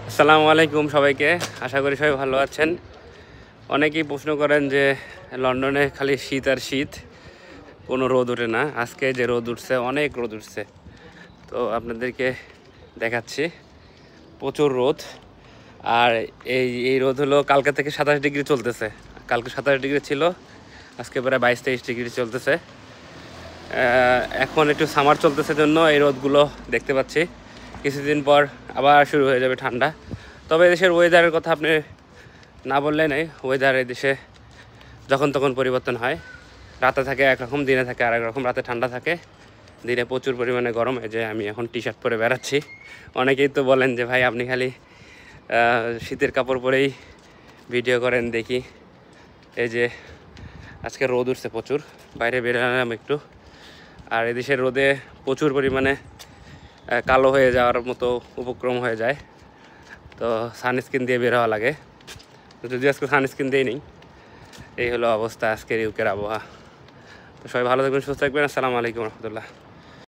আসসালামু আলাইকুম সবাইকে। আশা করি সবাই ভালো আছেন। অনেকেই প্রশ্ন করেন যে লন্ডনে খালি শীত আর শীত, কোনো রোদ ওঠে না। আজকে যে রোদ উঠছে, অনেক রোদ উঠছে। তো আপনাদেরকে দেখাচ্ছি প্রচুর রোদ। আর এই রোদ হলো কালকে থেকে 27 ডিগ্রি চলতেছে। কালকে 27 ডিগ্রি ছিল, আজকে প্রায় 22-23 ডিগ্রি চলতেছে। এখন একটু সামার চলতেছে জন্য এই রোদগুলো দেখতে পাচ্ছি। কিছুদিন পর আবার শুরু হয়ে যাবে ঠান্ডা। তবে দেশের ওয়েদারের কথা আপনি না বললে নেই। ওয়েদার এই দেশে যখন তখন পরিবর্তন হয়। রাতে থাকে একরকম, দিনে থাকে আরেক রকম। রাতে ঠান্ডা থাকে, দিনে প্রচুর পরিমাণে গরম। এই যে আমি এখন টি শার্ট পরে বেড়াচ্ছি। অনেকেই তো বলেন যে ভাই আপনি খালি শীতের কাপড় পরেই ভিডিও করেন দেখি। এই যে আজকে রোদ উঠছে প্রচুর, বাইরে বেরোলাম একটু। আর এদেশের রোদে প্রচুর পরিমাণে কালো হয়ে যাওয়ার মতো উপক্রম হয়ে যায়। তো সানস্ক্রিন দিয়ে বের হওয়া লাগে। যদি আজকে সানস্ক্রিন দিয়ে নিই। এই হলো অবস্থা আজকের ইউকের আবহাওয়া। তো সবাই ভালো থাকবেন, সুস্থ থাকবেন। আসসালামু আলাইকুম রহমতুল্লাহ।